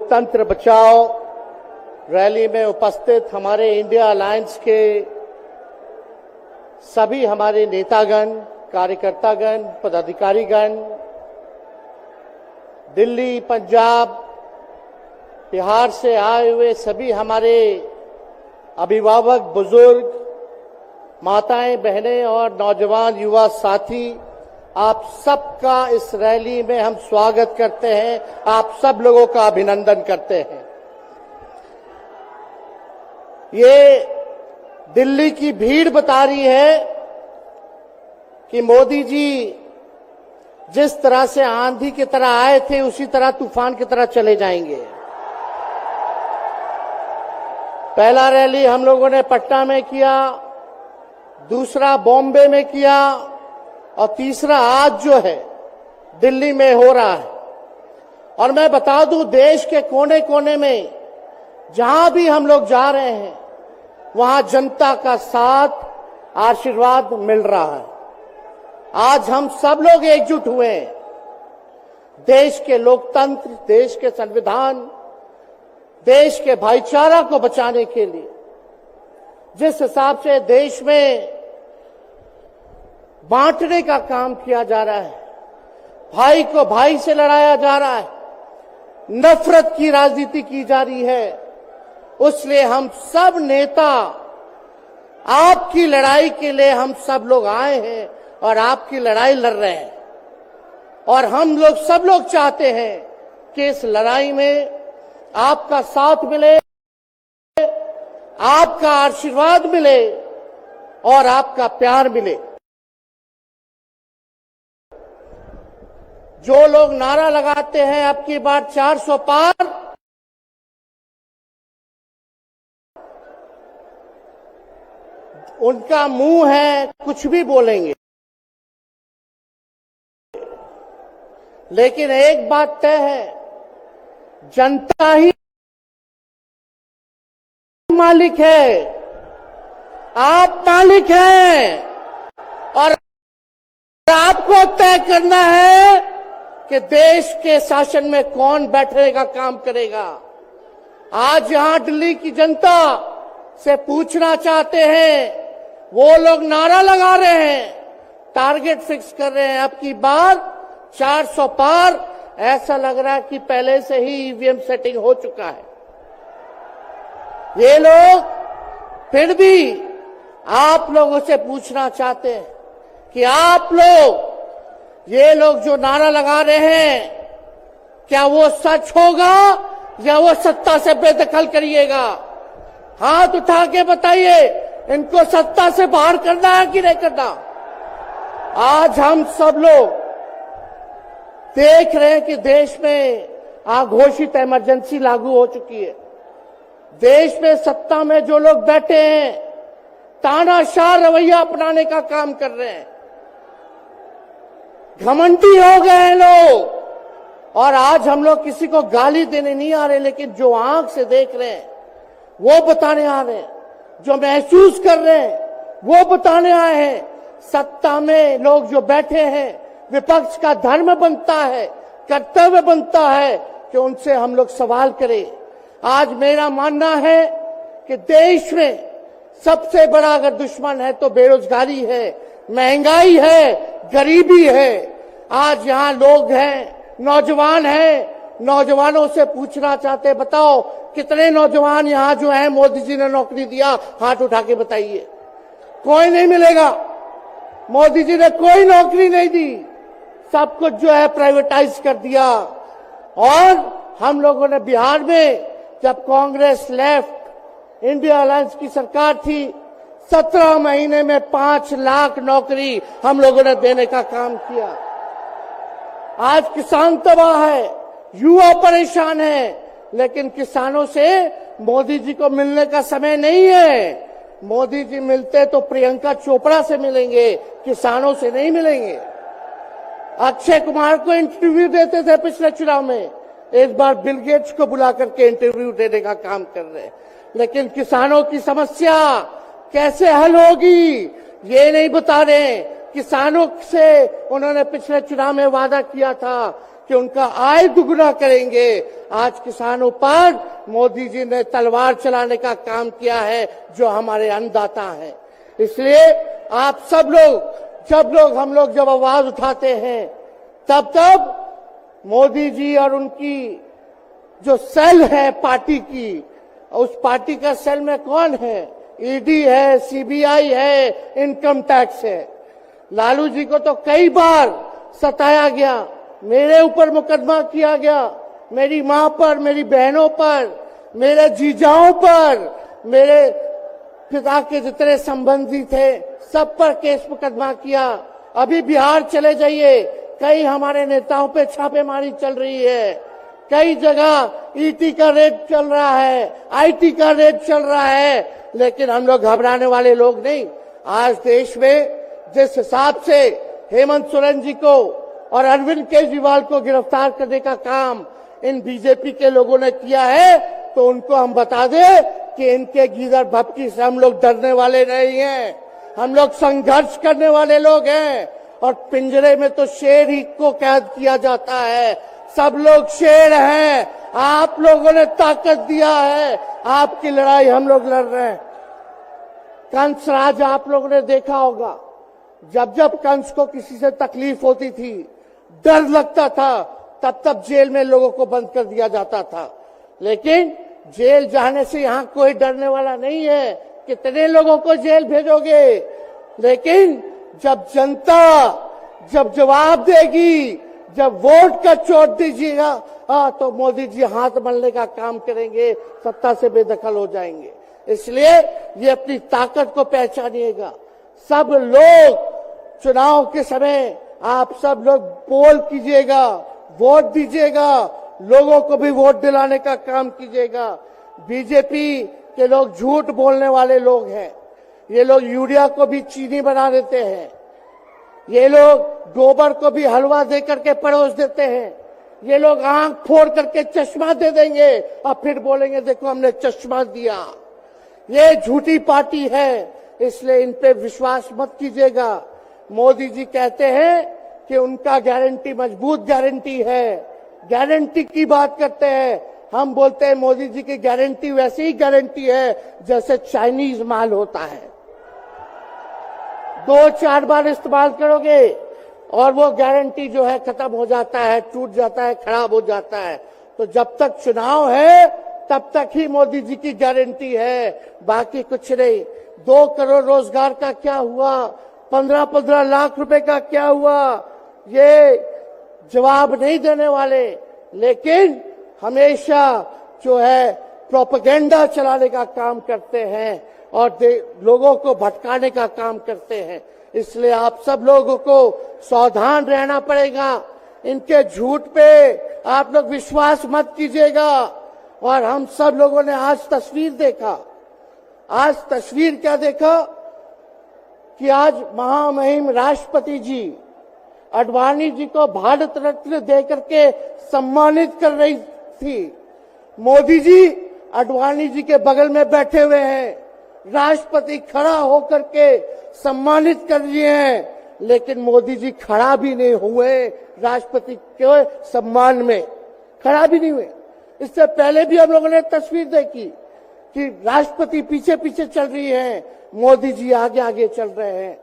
तंत्र बचाओ रैली में उपस्थित हमारे इंडिया अलायंस के सभी हमारे नेतागण, कार्यकर्तागण, पदाधिकारीगण, दिल्ली, पंजाब, बिहार से आए हुए सभी हमारे अभिभावक, बुजुर्ग, माताएं, बहनें और नौजवान युवा साथी, आप सबका इस रैली में हम स्वागत करते हैं। आप सब लोगों का अभिनंदन करते हैं। ये दिल्ली की भीड़ बता रही है कि मोदी जी जिस तरह से आंधी की तरह आए थे उसी तरह तूफान की तरह चले जाएंगे। पहला रैली हम लोगों ने पटना में किया, दूसरा बॉम्बे में किया और तीसरा आज जो है दिल्ली में हो रहा है। और मैं बता दूं, देश के कोने कोने में जहां भी हम लोग जा रहे हैं वहां जनता का साथ, आशीर्वाद मिल रहा है। आज हम सब लोग एकजुट हुए हैं देश के लोकतंत्र, देश के संविधान, देश के भाईचारा को बचाने के लिए। जिस हिसाब से देश में बांटने का काम किया जा रहा है, भाई को भाई से लड़ाया जा रहा है, नफरत की राजनीति की जा रही है, उसलिए हम सब नेता आपकी लड़ाई के लिए हम सब लोग आए हैं और आपकी लड़ाई लड़ रहे हैं। और हम लोग सब लोग चाहते हैं कि इस लड़ाई में आपका साथ मिले, आपका आशीर्वाद मिले और आपका प्यार मिले। जो लोग नारा लगाते हैं अब की बार 400 पार, उनका मुंह है कुछ भी बोलेंगे, लेकिन एक बात तय है, जनता ही मालिक है, आप मालिक हैं और आपको तय करना है कि देश के शासन में कौन बैठने का काम करेगा। आज यहां दिल्ली की जनता से पूछना चाहते हैं, वो लोग नारा लगा रहे हैं, टारगेट फिक्स कर रहे हैं अब की बार 400 पार। ऐसा लग रहा है कि पहले से ही ईवीएम सेटिंग हो चुका है। ये लोग फिर भी आप लोगों से पूछना चाहते हैं कि आप लोग, ये लोग जो नारा लगा रहे हैं, क्या वो सच होगा या वो सत्ता से बेदखल करिएगा? हाथ उठा के बताइए, इनको सत्ता से बाहर करना है कि नहीं करना? आज हम सब लोग देख रहे हैं कि देश में अघोषित इमरजेंसी लागू हो चुकी है। देश में सत्ता में जो लोग बैठे हैं तानाशाह रवैया अपनाने का काम कर रहे हैं, घमंडी हो गए हैं लोग। और आज हम लोग किसी को गाली देने नहीं आ रहे, लेकिन जो आंख से देख रहे हैं वो बताने आ रहे हैं, जो महसूस कर रहे हैं वो बताने आए हैं। सत्ता में लोग जो बैठे हैं, विपक्ष का धर्म बनता है, कर्तव्य बनता है कि उनसे हम लोग सवाल करें। आज मेरा मानना है कि देश में सबसे बड़ा अगर दुश्मन है तो बेरोजगारी है, महंगाई है, गरीबी है। आज यहाँ लोग हैं, नौजवान हैं, नौजवानों से पूछना चाहते, बताओ कितने नौजवान यहाँ जो हैं मोदी जी ने नौकरी दिया? हाथ उठा के बताइए। कोई नहीं मिलेगा। मोदी जी ने कोई नौकरी नहीं दी, सब कुछ जो है प्राइवेटाइज कर दिया। और हम लोगों ने बिहार में जब कांग्रेस लेफ्ट, इंडिया अलायंस की सरकार थी, 17 महीने में 5 लाख नौकरी हम लोगों ने देने का काम किया। आज किसान तबाह है, युवा परेशान है, लेकिन किसानों से मोदी जी को मिलने का समय नहीं है। मोदी जी मिलते तो प्रियंका चोपड़ा से मिलेंगे, किसानों से नहीं मिलेंगे। अक्षय कुमार को इंटरव्यू देते थे पिछले चुनाव में, इस बार बिल गेट्स को बुला करके इंटरव्यू देने का काम कर रहे हैं। लेकिन किसानों की समस्या कैसे हल होगी ये नहीं बता रहे। किसानों से उन्होंने पिछले चुनाव में वादा किया था कि उनका आय दुगुना करेंगे। आज किसानों पर मोदी जी ने तलवार चलाने का काम किया है, जो हमारे अन्नदाता हैं। इसलिए आप सब लोग हम लोग जब आवाज उठाते हैं, तब मोदी जी और उनकी जो सेल है पार्टी की, उस पार्टी का सेल में कौन है? ईडी है, सीबीआई है, इनकम टैक्स है। लालू जी को तो कई बार सताया गया, मेरे ऊपर मुकदमा किया गया, मेरी मां पर, मेरी बहनों पर, मेरे जीजाओं पर, मेरे पिता के जितने संबंधी थे सब पर केस मुकदमा किया। अभी बिहार चले जाइए, कई हमारे नेताओं पे छापेमारी चल रही है, कई जगह ईटी का रेड चल रहा है, आईटी का रेड चल रहा है, लेकिन हम लोग घबराने वाले लोग नहीं। आज देश में जिस हिसाब से हेमंत सोरेन जी को और अरविंद केजरीवाल को गिरफ्तार करने का काम इन बीजेपी के लोगों ने किया है, तो उनको हम बता दें कि इनके गीदड़ भपकी से हम लोग डरने वाले नहीं हैं। हम लोग संघर्ष करने वाले लोग हैं, और पिंजरे में तो शेर ही को कैद किया जाता है। सब लोग शेर हैं, आप लोगों ने ताकत दिया है, आपकी लड़ाई हम लोग लड़ रहे हैं। कंस राज आप लोगों ने देखा होगा, जब जब कंस को किसी से तकलीफ होती थी, डर लगता था, तब जेल में लोगों को बंद कर दिया जाता था। लेकिन जेल जाने से यहां कोई डरने वाला नहीं है। कितने लोगों को जेल भेजोगे? लेकिन जब जनता जब जवाब देगी, जब वोट का चोट दीजिएगा, तो मोदी जी हाथ मलने का काम करेंगे, सत्ता से बेदखल हो जाएंगे। इसलिए ये अपनी ताकत को पहचानिएगा। सब लोग चुनाव के समय आप सब लोग पोल कीजिएगा, वोट दीजिएगा, लोगों को भी वोट दिलाने का काम कीजिएगा। बीजेपी के लोग झूठ बोलने वाले लोग हैं। ये लोग यूरिया को भी चीनी बना देते हैं, ये लोग गोबर को भी हलवा दे करके परोस देते हैं, ये लोग आंख फोड़ करके चश्मा दे देंगे और फिर बोलेंगे देखो हमने चश्मा दिया। ये झूठी पार्टी है, इसलिए इन पे विश्वास मत कीजिएगा। मोदी जी कहते हैं कि उनका गारंटी मजबूत गारंटी है, गारंटी की बात करते हैं। हम बोलते हैं मोदी जी की गारंटी वैसी ही गारंटी है जैसे चाइनीज माल होता है, 2-4 बार इस्तेमाल करोगे और वो गारंटी जो है खत्म हो जाता है, टूट जाता है, खराब हो जाता है। तो जब तक चुनाव है तब तक ही मोदी जी की गारंटी है, बाकी कुछ नहीं। 2 करोड़ रोजगार का क्या हुआ, 15-15 लाख रुपए का क्या हुआ, ये जवाब नहीं देने वाले, लेकिन हमेशा जो है प्रोपेगेंडा चलाने का काम करते हैं और लोगों को भटकाने का काम करते हैं। इसलिए आप सब लोगों को सावधान रहना पड़ेगा। इनके झूठ पे आप लोग विश्वास मत कीजिएगा। और हम सब लोगों ने आज तस्वीर देखा, आज तस्वीर क्या देखा कि आज महामहिम राष्ट्रपति जी आडवाणी जी को भारत रत्न देकर के सम्मानित कर रही थी। मोदी जी आडवाणी जी के बगल में बैठे हुए हैं, राष्ट्रपति खड़ा होकर के सम्मानित कर रहे हैं, लेकिन मोदी जी खड़ा भी नहीं हुए राष्ट्रपति के सम्मान में, खड़ा भी नहीं हुए। इससे पहले भी हम लोगों ने तस्वीर देखी कि राष्ट्रपति पीछे पीछे चल रही है, मोदी जी आगे आगे चल रहे हैं।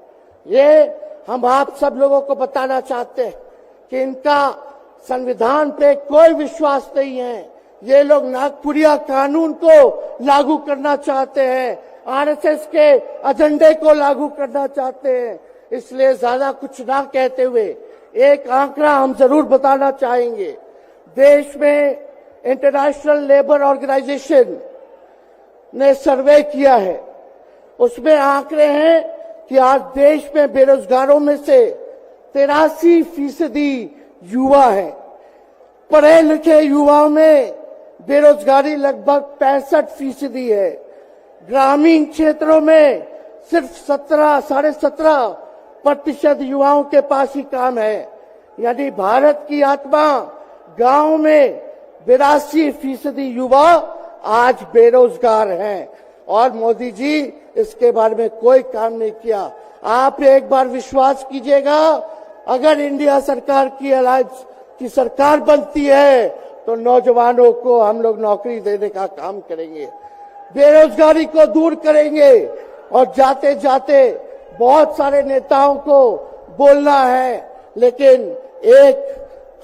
ये हम आप सब लोगों को बताना चाहते हैं कि इनका संविधान पे कोई विश्वास नहीं है। ये लोग नागपुरिया कानून को लागू करना चाहते हैं, आरएसएस के एजेंडे को लागू करना चाहते हैं। इसलिए ज्यादा कुछ ना कहते हुए एक आंकड़ा हम जरूर बताना चाहेंगे। देश में इंटरनेशनल लेबर ऑर्गेनाइजेशन ने सर्वे किया है, उसमें आंकड़े हैं कि आज देश में बेरोजगारों में से 83% युवा है। पढ़े लिखे युवाओं में बेरोजगारी लगभग 65% है। ग्रामीण क्षेत्रों में सिर्फ 17.5% युवाओं के पास ही काम है। यानी भारत की आत्मा गांव में 82% युवा आज बेरोजगार हैं और मोदी जी इसके बारे में कोई काम नहीं किया। आप एक बार विश्वास कीजिएगा, अगर इंडिया सरकार की अलायंस की सरकार बनती है तो नौजवानों को हम लोग नौकरी देने का काम करेंगे, बेरोजगारी को दूर करेंगे। और जाते जाते बहुत सारे नेताओं को बोलना है, लेकिन एक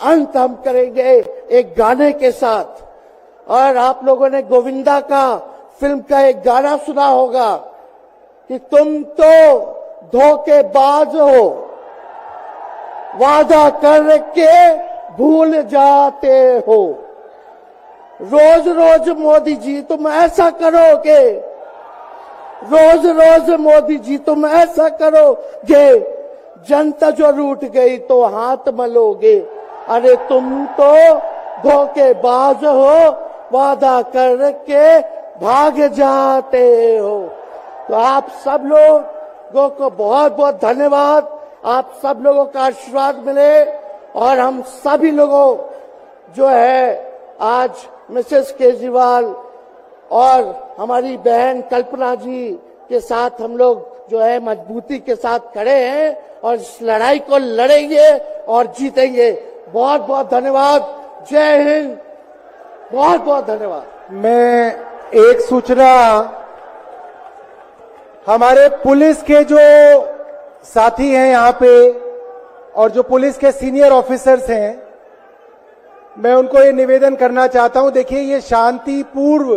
अंत हम करेंगे एक गाने के साथ। और आप लोगों ने गोविंदा का फिल्म का एक गाना सुना होगा कि तुम तो धोखेबाज हो, वादा करके भूल जाते हो। रोज रोज मोदी जी तुम ऐसा करोगे, रोज रोज मोदी जी तुम ऐसा करोगे, जनता जो रूठ गई तो हाथ मलोगे। अरे तुम तो धोखेबाज हो, वादा करके भाग जाते हो। तो आप सब लोगों को बहुत बहुत धन्यवाद। आप सब लोगों का आशीर्वाद मिले और हम सभी लोगों जो है आज मिसेस केजरीवाल और हमारी बहन कल्पना जी के साथ हम लोग जो है मजबूती के साथ खड़े हैं और इस लड़ाई को लड़ेंगे और जीतेंगे। बहुत बहुत धन्यवाद। जय हिंद। बहुत बहुत धन्यवाद। मैं एक सूचना हमारे पुलिस के जो साथी हैं यहाँ पे और जो पुलिस के सीनियर ऑफिसर्स हैं, मैं उनको ये निवेदन करना चाहता हूं। देखिए, ये शांतिपूर्व